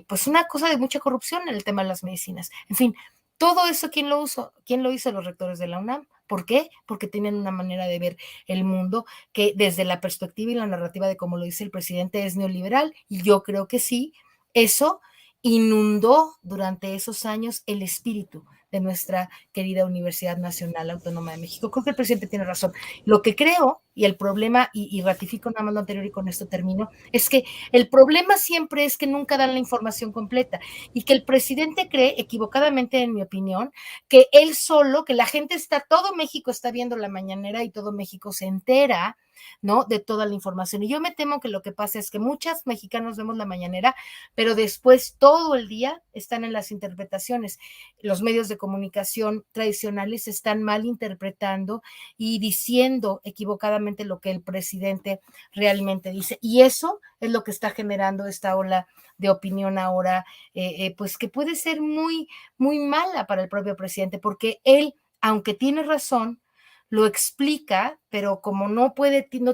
Pues una cosa de mucha corrupción en el tema de las medicinas. En fin, todo eso, ¿quién lo hizo? ¿Quién lo hizo? Los rectores de la UNAM. ¿Por qué? Porque tienen una manera de ver el mundo que desde la perspectiva y la narrativa de como lo dice el presidente es neoliberal, y yo creo que sí, eso inundó durante esos años el espíritu de nuestra querida Universidad Nacional Autónoma de México. Creo que el presidente tiene razón. Lo que creo, y el problema, y ratifico nada más lo anterior y con esto termino, es que el problema siempre es que nunca dan la información completa y que el presidente cree, equivocadamente en mi opinión, que él solo, que la gente está, todo México está viendo la mañanera y todo México se entera, ¿no? De toda la información. Y yo me temo que lo que pasa es que muchos mexicanos vemos la mañanera, pero después todo el día están en las interpretaciones. Los medios de comunicación tradicionales están mal interpretando y diciendo equivocadamente lo que el presidente realmente dice. Y eso es lo que está generando esta ola de opinión ahora, pues que puede ser muy, muy mala para el propio presidente, porque él, aunque tiene razón, lo explica, pero como no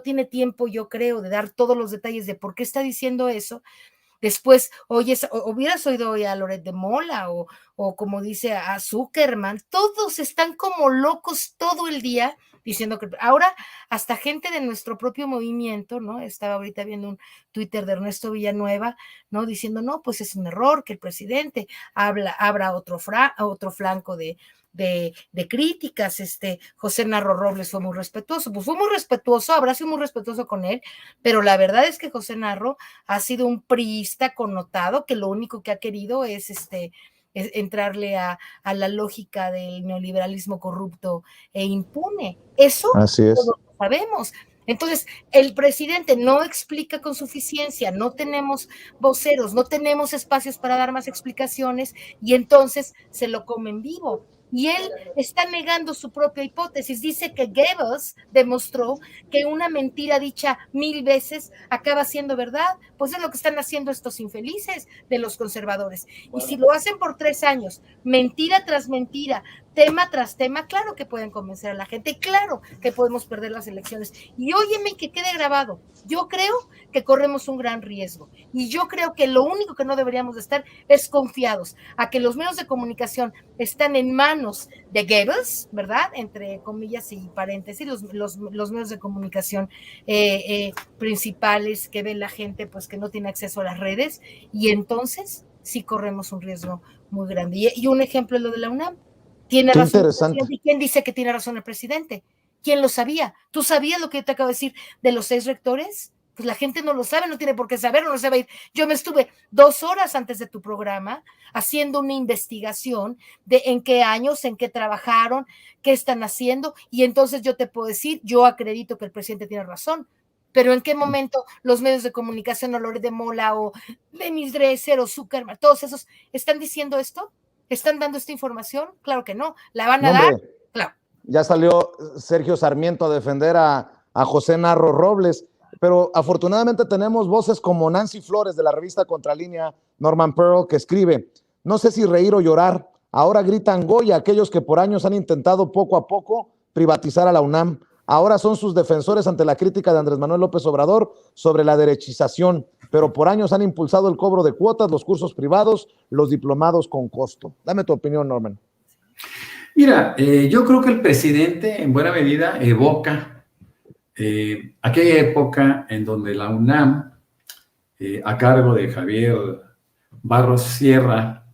tiene tiempo, yo creo, de dar todos los detalles de por qué está diciendo eso. Después, hubieras oído hoy a Loret de Mola o como dice a Zuckerman, todos están como locos todo el día diciendo que ahora hasta gente de nuestro propio movimiento, ¿no? Estaba ahorita viendo un Twitter de Ernesto Villanueva, ¿no? Diciendo, no, pues es un error que el presidente abra otro flanco de críticas. José Narro Robles fue muy respetuoso, pues fue muy respetuoso, habrá sido muy respetuoso con él, pero la verdad es que José Narro ha sido un priista connotado que lo único que ha querido es entrarle a la lógica del neoliberalismo corrupto e impune. Eso Así es. todos lo sabemos. Entonces, el presidente no explica con suficiencia, no tenemos voceros, no tenemos espacios para dar más explicaciones y entonces se lo comen vivo. Y él está negando su propia hipótesis. Dice que Goebbels demostró que una mentira dicha 1000 veces acaba siendo verdad. Pues es lo que están haciendo estos infelices de los conservadores. Y si lo hacen por 3 años, mentira tras mentira, tema tras tema, claro que pueden convencer a la gente, y claro que podemos perder las elecciones. Y óyeme que quede grabado, yo creo que corremos un gran riesgo. Y yo creo que lo único que no deberíamos de estar es confiados a que los medios de comunicación están en manos de Goebbels, ¿verdad? Entre comillas y paréntesis, los medios de comunicación principales que ve la gente, pues que no tiene acceso a las redes, y entonces sí corremos un riesgo muy grande. Y un ejemplo es lo de la UNAM. Tiene Qué razón el interesante. presidente. ¿Y quién dice que tiene razón el presidente? ¿Quién lo sabía? ¿Tú sabías lo que yo te acabo de decir de los 6 rectores? Pues la gente no lo sabe, no tiene por qué saberlo, no se va a ir. Yo me estuve 2 horas antes de tu programa haciendo una investigación de en qué años, en qué trabajaron, qué están haciendo, y entonces yo te puedo decir, yo acredito que el presidente tiene razón, pero ¿en qué momento los medios de comunicación, o Loret de Mola, o Denis Dresser, o Zuckerman, todos esos, están diciendo esto? ¿Están dando esta información? Claro que no. ¿La van a dar? Claro. Ya salió Sergio Sarmiento a defender a José Narro Robles, pero afortunadamente tenemos voces como Nancy Flores de la revista Contralínea, Norman Pearl, que escribe, no sé si reír o llorar, ahora gritan Goya aquellos que por años han intentado poco a poco privatizar a la UNAM. Ahora son sus defensores ante la crítica de Andrés Manuel López Obrador sobre la derechización, pero por años han impulsado el cobro de cuotas, los cursos privados, los diplomados con costo. Dame tu opinión, Norman. Mira, yo creo que el presidente en buena medida evoca aquella época en donde la UNAM, a cargo de Javier Barros Sierra,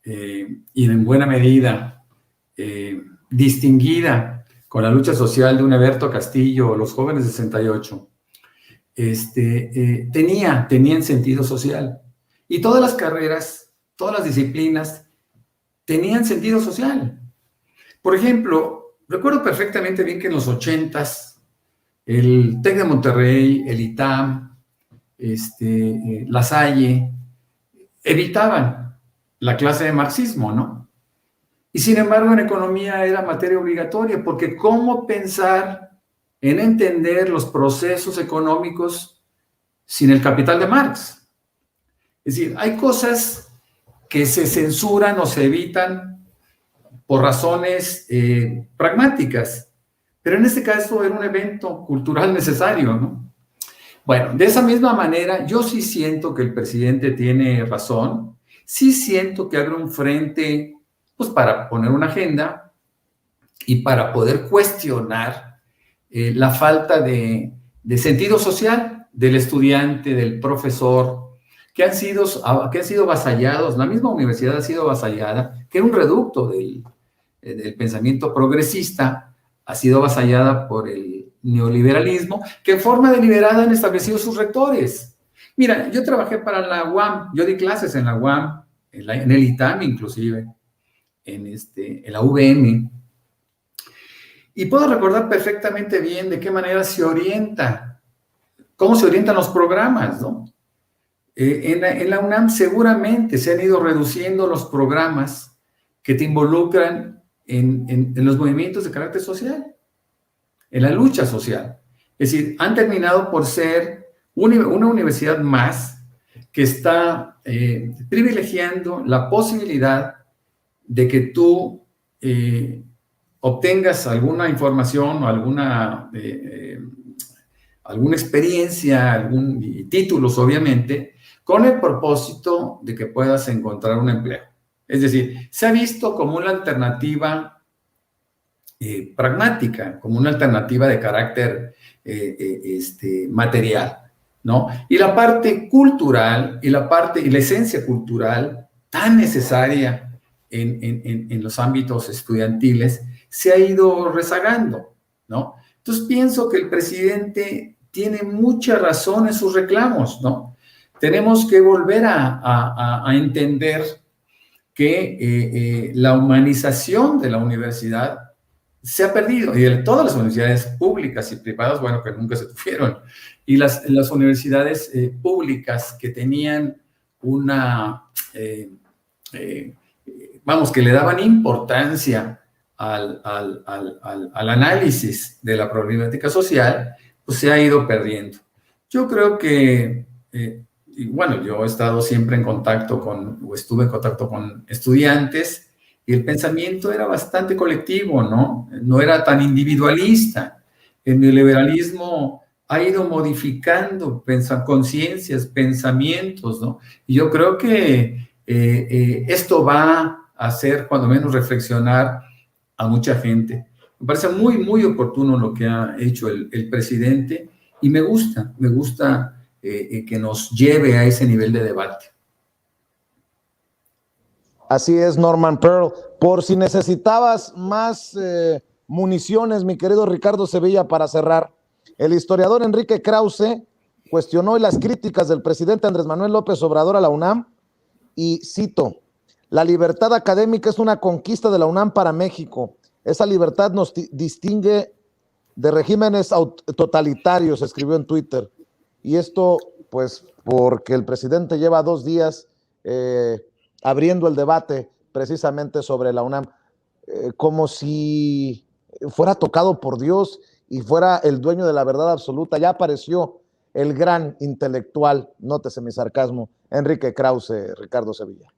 y en buena medida distinguida con la lucha social de un Heberto Castillo, los jóvenes de 68, tenían sentido social. Y todas las carreras, todas las disciplinas tenían sentido social. Por ejemplo, recuerdo perfectamente bien que en los 80s, el TEC de Monterrey, el ITAM, La Salle, evitaban la clase de marxismo, ¿no? Y sin embargo, en economía era materia obligatoria, porque ¿cómo pensar en entender los procesos económicos sin el capital de Marx? Es decir, hay cosas que se censuran o se evitan por razones pragmáticas, pero en este caso era un evento cultural necesario, ¿no? Bueno, de esa misma manera, yo sí siento que el presidente tiene razón, sí siento que abre un frente, pues, para poner una agenda y para poder cuestionar la falta de sentido social del estudiante, del profesor, que han sido avasallados. La misma universidad ha sido avasallada, que era un reducto del pensamiento progresista, ha sido avasallada por el neoliberalismo, que en forma deliberada han establecido sus rectores. Mira, yo trabajé para la UAM, yo di clases en la UAM, en el ITAM inclusive, en la UVM, y puedo recordar perfectamente bien de qué manera se orienta, cómo se orientan los programas, ¿no? En la UNAM seguramente se han ido reduciendo los programas que te involucran en los movimientos de carácter social, en la lucha social. Es decir, han terminado por ser una universidad más que está privilegiando la posibilidad de que tú obtengas alguna información o alguna experiencia, títulos, obviamente, con el propósito de que puedas encontrar un empleo. Es decir, se ha visto como una alternativa pragmática, como una alternativa de carácter material, ¿no? Y la parte cultural y la esencia cultural tan necesaria en los ámbitos estudiantiles se ha ido rezagando, ¿no? Entonces pienso que el presidente tiene mucha razón en sus reclamos, ¿no? Tenemos que volver a entender que la humanización de la universidad se ha perdido, y de todas las universidades públicas y privadas, bueno, que nunca se tuvieron, y las universidades públicas que tenían que le daban importancia al análisis de la problemática social, pues se ha ido perdiendo. Yo creo que, y bueno, yo he estado siempre estuve en contacto con estudiantes, y el pensamiento era bastante colectivo, ¿no? No era tan individualista. El neoliberalismo ha ido modificando conciencias, pensamientos, ¿no? Y yo creo que esto va a hacer, cuando menos, reflexionar a mucha gente. Me parece muy, muy oportuno lo que ha hecho el presidente, y me gusta que nos lleve a ese nivel de debate. Así es, Norman Pearl. Por si necesitabas más municiones, mi querido Ricardo Sevilla, para cerrar, el historiador Enrique Krause cuestionó las críticas del presidente Andrés Manuel López Obrador a la UNAM y cito: la libertad académica es una conquista de la UNAM para México. Esa libertad nos distingue de regímenes totalitarios, escribió en Twitter. Y esto, pues, porque el presidente lleva 2 días abriendo el debate precisamente sobre la UNAM, como si fuera tocado por Dios y fuera el dueño de la verdad absoluta. Ya apareció el gran intelectual, nótese mi sarcasmo, Enrique Krause, Ricardo Sevilla.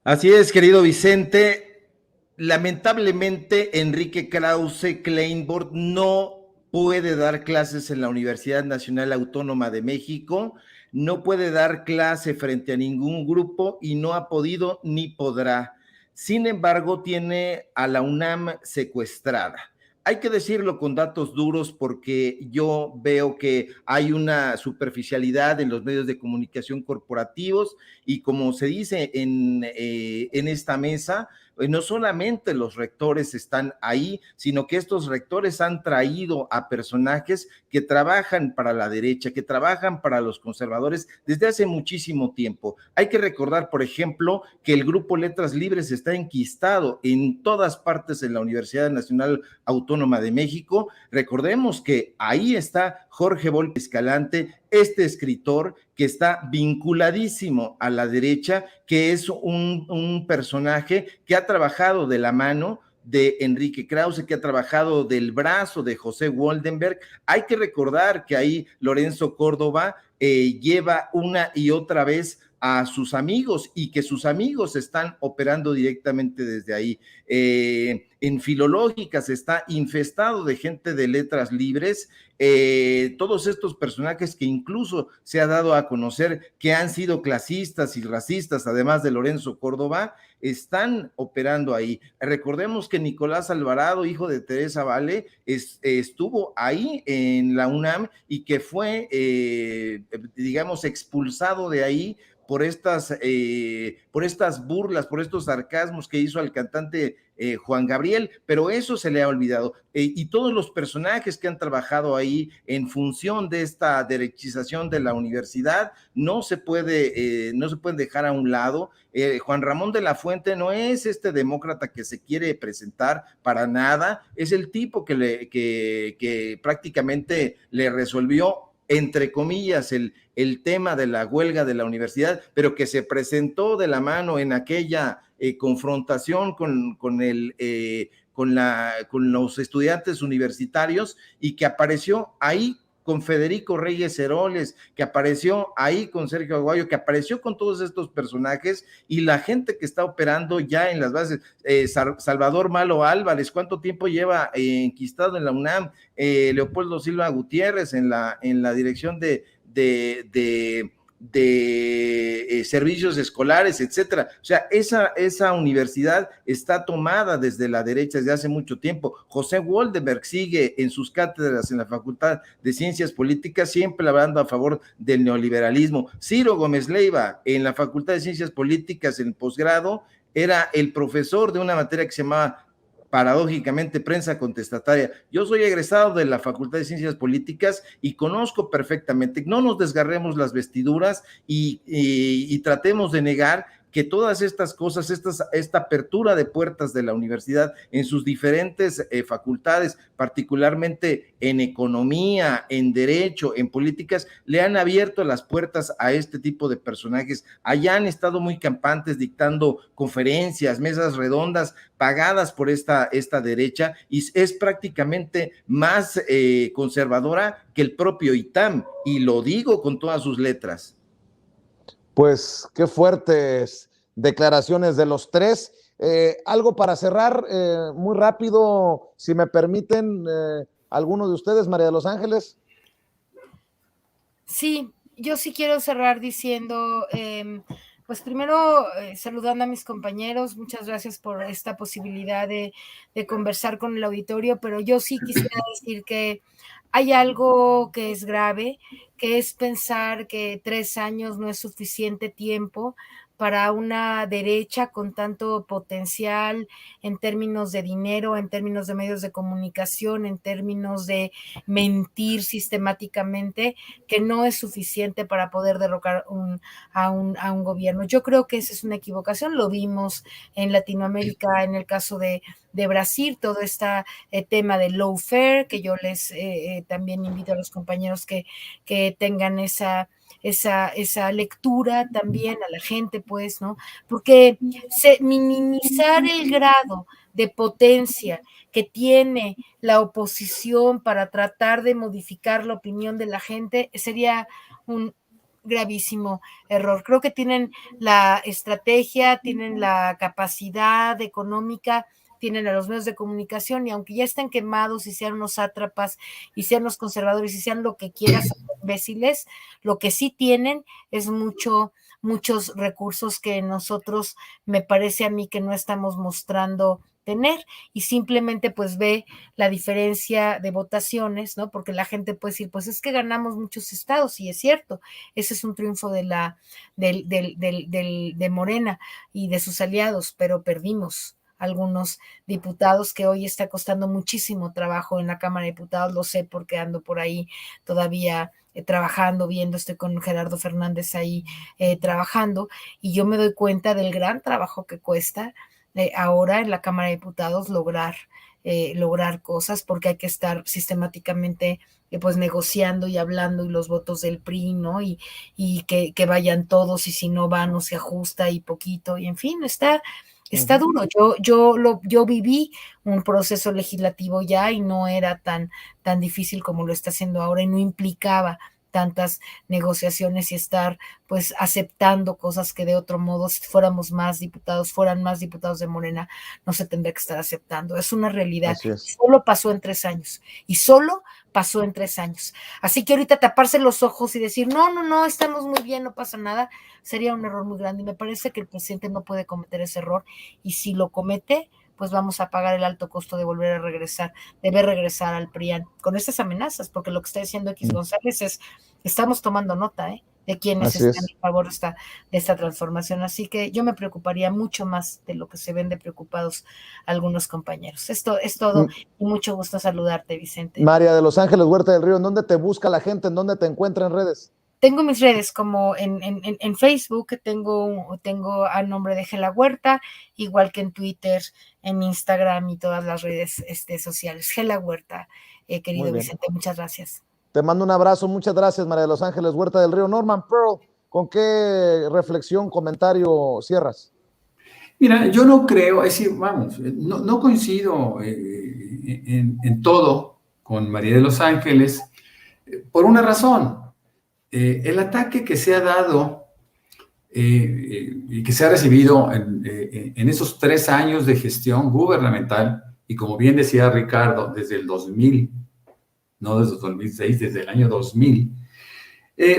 Así es, querido Vicente. Lamentablemente, Enrique Krause Kleinborg no puede dar clases en la Universidad Nacional Autónoma de México, no puede dar clase frente a ningún grupo y no ha podido ni podrá. Sin embargo, tiene a la UNAM secuestrada. Hay que decirlo con datos duros, porque yo veo que hay una superficialidad en los medios de comunicación corporativos, y como se dice en esta mesa, no solamente los rectores están ahí, sino que estos rectores han traído a personajes que trabajan para la derecha, que trabajan para los conservadores desde hace muchísimo tiempo. Hay que recordar, por ejemplo, que el Grupo Letras Libres está enquistado en todas partes en la Universidad Nacional Autónoma de México. Recordemos que ahí está Jorge Volpi Escalante, este escritor que está vinculadísimo a la derecha, que es un personaje que ha trabajado de la mano de Enrique Krause, que ha trabajado del brazo de José Woldenberg. Hay que recordar que ahí Lorenzo Córdoba lleva una y otra vez a sus amigos y que sus amigos están operando directamente desde ahí. En Filológicas está infestado de gente de letras libres, todos estos personajes que incluso se ha dado a conocer que han sido clasistas y racistas, además de Lorenzo Córdoba, están operando ahí. Recordemos que Nicolás Alvarado, hijo de Teresa Vale, estuvo ahí en la UNAM y que fue, digamos, expulsado de ahí por estas burlas, por estos sarcasmos que hizo al cantante Juan Gabriel, pero eso se le ha olvidado. Y todos los personajes que han trabajado ahí en función de esta derechización de la universidad no se pueden dejar a un lado. Juan Ramón de la Fuente no es este demócrata que se quiere presentar para nada, es el tipo que prácticamente le resolvió, entre comillas, el tema de la huelga de la universidad, pero que se presentó de la mano en aquella confrontación con los estudiantes universitarios y que apareció ahí con Federico Reyes Heroles, que apareció ahí con Sergio Aguayo, que apareció con todos estos personajes y la gente que está operando ya en las bases. Salvador Malo Álvarez, ¿cuánto tiempo lleva enquistado en la UNAM? Leopoldo Silva Gutiérrez en la dirección de servicios escolares, etcétera. O sea, esa universidad está tomada desde la derecha desde hace mucho tiempo. José Woldenberg sigue en sus cátedras en la Facultad de Ciencias Políticas, siempre hablando a favor del neoliberalismo. Ciro Gómez Leiva, en la Facultad de Ciencias Políticas, en posgrado, era el profesor de una materia que se llamaba, paradójicamente, prensa contestataria. Yo soy egresado de la Facultad de Ciencias Políticas y conozco perfectamente. No nos desgarremos las vestiduras y tratemos de negar que todas estas cosas, esta apertura de puertas de la universidad en sus diferentes facultades, particularmente en economía, en derecho, en políticas, le han abierto las puertas a este tipo de personajes. Allá han estado muy campantes dictando conferencias, mesas redondas pagadas por esta derecha, y es prácticamente más conservadora que el propio ITAM, y lo digo con todas sus letras. Pues qué fuertes declaraciones de los tres. Algo para cerrar, muy rápido, si me permiten, alguno de ustedes, María de los Ángeles. Sí, yo sí quiero cerrar diciendo, pues primero saludando a mis compañeros, muchas gracias por esta posibilidad de conversar con el auditorio, pero yo sí quisiera decir que hay algo que es grave, que es pensar que 3 años no es suficiente tiempo para una derecha con tanto potencial en términos de dinero, en términos de medios de comunicación, en términos de mentir sistemáticamente, que no es suficiente para poder derrocar a un gobierno. Yo creo que esa es una equivocación, lo vimos en Latinoamérica, en el caso de Brasil, todo este tema de lawfare, que yo les también invito a los compañeros que tengan esa lectura también a la gente, pues, ¿no? Porque minimizar el grado de potencia que tiene la oposición para tratar de modificar la opinión de la gente sería un gravísimo error. Creo que tienen la estrategia, tienen la capacidad económica, tienen a los medios de comunicación, y aunque ya estén quemados y sean unos sátrapas y sean los conservadores y sean lo que quieras, imbéciles, lo que sí tienen es muchos recursos que nosotros, me parece a mí, que no estamos mostrando tener, y simplemente pues ve la diferencia de votaciones, ¿no? Porque la gente puede decir, pues es que ganamos muchos estados, y es cierto, ese es un triunfo de Morena y de sus aliados, pero perdimos algunos diputados que hoy está costando muchísimo trabajo en la Cámara de Diputados, lo sé porque ando por ahí todavía trabajando, estoy con Gerardo Fernández ahí trabajando, y yo me doy cuenta del gran trabajo que cuesta ahora en la Cámara de Diputados lograr cosas, porque hay que estar sistemáticamente pues negociando y hablando, y los votos del PRI, ¿no? Y que vayan todos, y si no van no se ajusta y poquito, y en fin, está duro. Yo viví un proceso legislativo ya, y no era tan difícil como lo está haciendo ahora, y no implicaba tantas negociaciones y estar pues aceptando cosas que de otro modo, si fueran más diputados de Morena, no se tendría que estar aceptando. Es una realidad. Solo pasó en 3 años, y solo pasó en 3 años. Así que ahorita taparse los ojos y decir, no, estamos muy bien, no pasa nada, sería un error muy grande, y me parece que el presidente no puede cometer ese error, y si lo comete, pues vamos a pagar el alto costo de volver a regresar, al PRIAN, con estas amenazas, porque lo que está diciendo X González es, estamos tomando nota, de quienes están a favor de esta transformación, así que yo me preocuparía mucho más de lo que se ven de preocupados algunos compañeros. Esto es todo, y mucho gusto saludarte, Vicente. María de Los Ángeles Huerta del Río, ¿en dónde te busca la gente? ¿En dónde te encuentra en redes? Tengo mis redes, como en Facebook, tengo a nombre de Gela Huerta, igual que en Twitter, en Instagram y todas las redes sociales. Gela Huerta, querido Vicente, muchas gracias. Te mando un abrazo, muchas gracias, María de Los Ángeles Huerta del Río. Norman Pearl, ¿con qué reflexión, comentario cierras? Mira, yo no creo, es decir, vamos, no coincido en todo con María de Los Ángeles, por una razón. El ataque que se ha dado y que se ha recibido en esos 3 años de gestión gubernamental, y como bien decía Ricardo, desde el 2000, no desde el 2006, desde el año 2000,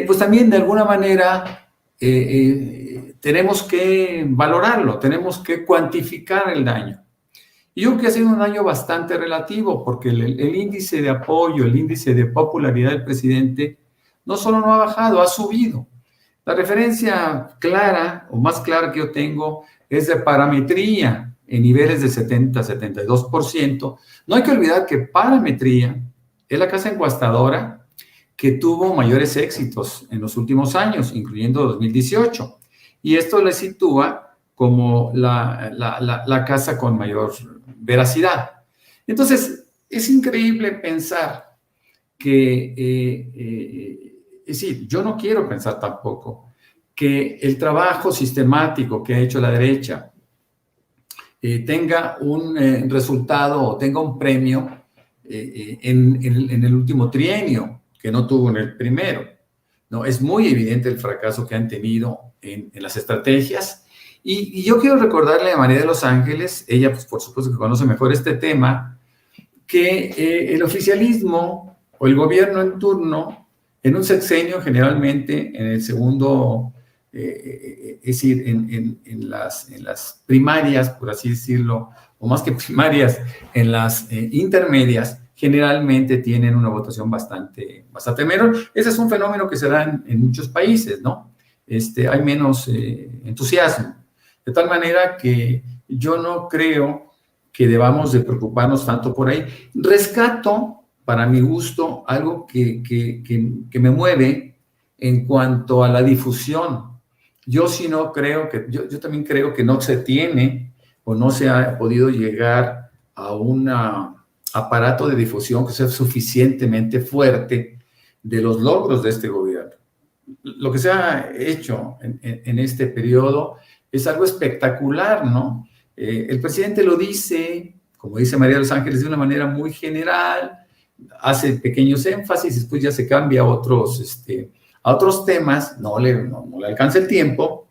pues también de alguna manera tenemos que valorarlo, tenemos que cuantificar el daño. Y yo creo que ha sido un daño bastante relativo, porque el índice de apoyo, el índice de popularidad del presidente, no solo no ha bajado, ha subido. La referencia clara, o más clara que yo tengo, es de Parametría, en niveles de 70-72%. No hay que olvidar que Parametría es la casa encuestadora que tuvo mayores éxitos en los últimos años, incluyendo 2018. Y esto le sitúa como la casa con mayor veracidad. Entonces, es increíble pensar que... es decir, yo no quiero pensar tampoco que el trabajo sistemático que ha hecho la derecha tenga un resultado o tenga un premio en el último trienio, que no tuvo en el primero. No, es muy evidente el fracaso que han tenido en las estrategias. Y yo quiero recordarle a María de Los Ángeles, ella pues, por supuesto que conoce mejor este tema, que el oficialismo o el gobierno en turno, en un sexenio, generalmente en el segundo, es decir, en las primarias, por así decirlo, o más que primarias, en las intermedias, generalmente tienen una votación bastante menor. Ese es un fenómeno que se da en muchos países, ¿no? Hay menos entusiasmo. De tal manera que yo no creo que debamos de preocuparnos tanto por ahí. Rescato, para mi gusto, algo que me mueve en cuanto a la difusión. Yo sí no creo que, yo también creo que no se tiene o no se ha podido llegar a un aparato de difusión que sea suficientemente fuerte de los logros de este gobierno. Lo que se ha hecho en este periodo es algo espectacular, ¿no? El presidente lo dice, como dice María de Los Ángeles, de una manera muy general, hace pequeños énfasis, después ya se cambia a otros temas, no le alcanza el tiempo,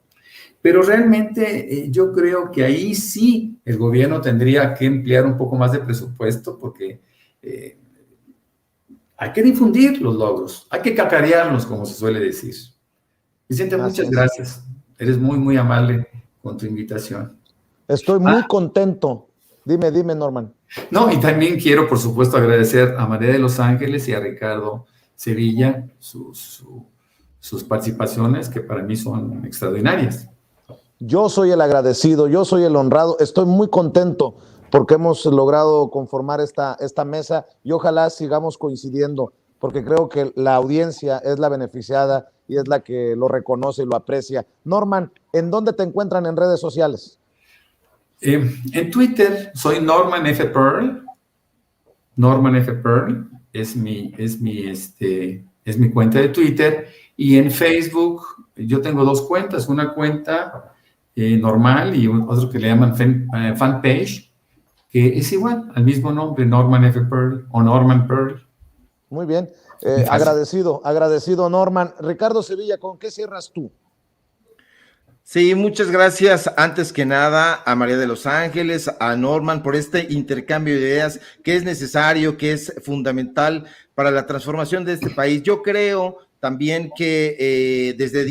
pero realmente yo creo que ahí sí el gobierno tendría que emplear un poco más de presupuesto, porque hay que difundir los logros, hay que cacarearlos, como se suele decir. Vicente, muchas gracias. Eres muy, muy amable con tu invitación. Estoy muy contento. Dime, Norman. No, y también quiero, por supuesto, agradecer a María de Los Ángeles y a Ricardo Sevilla sus participaciones, que para mí son extraordinarias. Yo soy el agradecido, yo soy el honrado. Estoy muy contento porque hemos logrado conformar esta mesa, y ojalá sigamos coincidiendo, porque creo que la audiencia es la beneficiada y es la que lo reconoce y lo aprecia. Norman, ¿en dónde te encuentran en redes sociales? En Twitter soy Norman F. Pearl. Norman F. Pearl es mi cuenta de Twitter. Y en Facebook yo tengo dos cuentas, una cuenta normal y otro que le llaman fanpage, que es igual, al mismo nombre, Norman F. Pearl o Norman Pearl. Muy bien, agradecido Norman. Ricardo Sevilla, ¿con qué cierras tú? Sí, muchas gracias antes que nada a María de los Ángeles, a Norman por este intercambio de ideas que es necesario, que es fundamental para la transformación de este país. Yo creo también que desde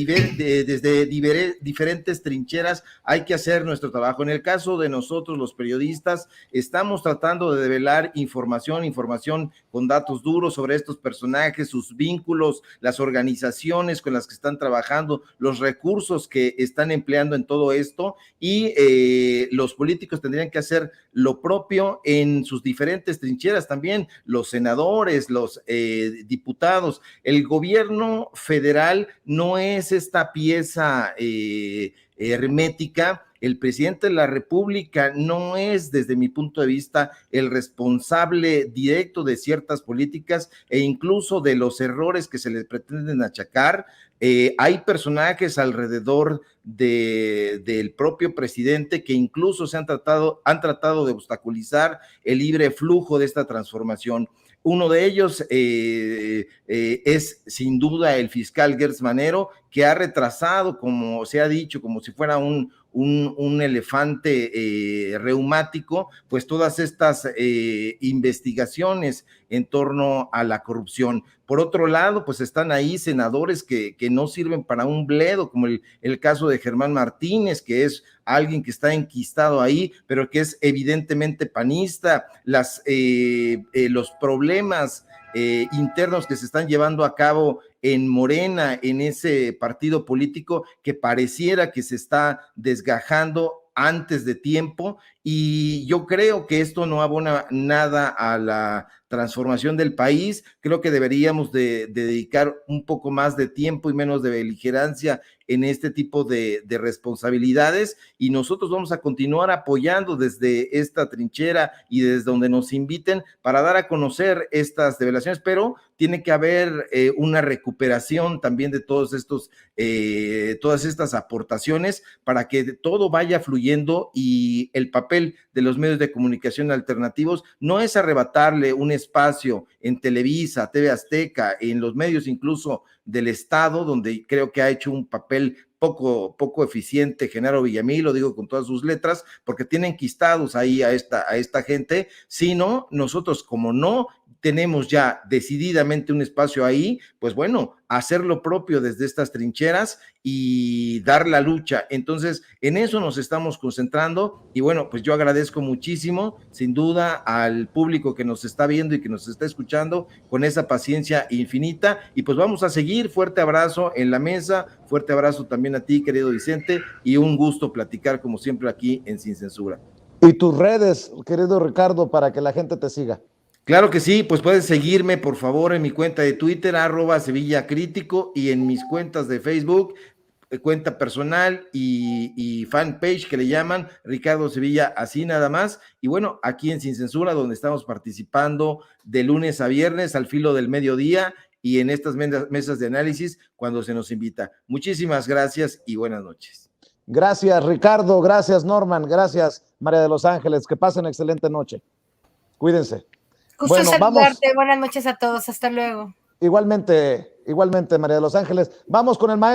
diferentes trincheras hay que hacer nuestro trabajo. En el caso de nosotros, los periodistas, estamos tratando de develar información con datos duros sobre estos personajes, sus vínculos, las organizaciones con las que están trabajando, los recursos que están empleando en todo esto, y los políticos tendrían que hacer lo propio en sus diferentes trincheras también, los senadores, los diputados. El gobierno federal no es esta pieza hermética. El presidente de la República no es, desde mi punto de vista, el responsable directo de ciertas políticas e incluso de los errores que se les pretenden achacar. Hay personajes alrededor del propio presidente que incluso han tratado de obstaculizar el libre flujo de esta transformación. Uno de ellos es sin duda el fiscal Gertz Manero, que ha retrasado, como se ha dicho, como si fuera un elefante reumático, pues todas estas investigaciones en torno a la corrupción. Por otro lado, pues están ahí senadores que no sirven para un bledo, como el caso de Germán Martínez, que es alguien que está enquistado ahí, pero que es evidentemente panista. Los problemas internos que se están llevando a cabo en Morena, en ese partido político que pareciera que se está desgajando antes de tiempo, y yo creo que esto no abona nada a la transformación del país. Creo que deberíamos de dedicar un poco más de tiempo y menos de beligerancia en este tipo de responsabilidades, y nosotros vamos a continuar apoyando desde esta trinchera y desde donde nos inviten para dar a conocer estas revelaciones, pero tiene que haber una recuperación también de todas estas aportaciones para que todo vaya fluyendo, y el papel de los medios de comunicación alternativos no es arrebatarle un espacio en Televisa, TV Azteca, en los medios incluso del Estado, donde creo que ha hecho un papel poco eficiente Genaro Villamil, lo digo con todas sus letras, porque tienen enquistados ahí a esta gente, sino nosotros, como no tenemos ya decididamente un espacio ahí, pues bueno, hacer lo propio desde estas trincheras y dar la lucha. Entonces, en eso nos estamos concentrando, y bueno, pues yo agradezco muchísimo, sin duda, al público que nos está viendo y que nos está escuchando con esa paciencia infinita, y pues vamos a seguir. Fuerte abrazo en la mesa, fuerte abrazo también a ti, querido Vicente, y un gusto platicar como siempre aquí en Sin Censura. Y tus redes, querido Ricardo, para que la gente te siga. Claro que sí, pues puedes seguirme por favor en mi cuenta de Twitter, @SevillaCrítico, y en mis cuentas de Facebook, cuenta personal y fanpage que le llaman Ricardo Sevilla, así nada más. Y bueno, aquí en Sin Censura, donde estamos participando de lunes a viernes al filo del mediodía, y en estas mesas de análisis cuando se nos invita. Muchísimas gracias y buenas noches. Gracias, Ricardo. Gracias, Norman. Gracias, María de los Ángeles. Que pasen excelente noche. Cuídense. Gusto saludarte. Buenas noches a todos. Hasta luego. Igualmente, María de los Ángeles. Vamos con el maestro.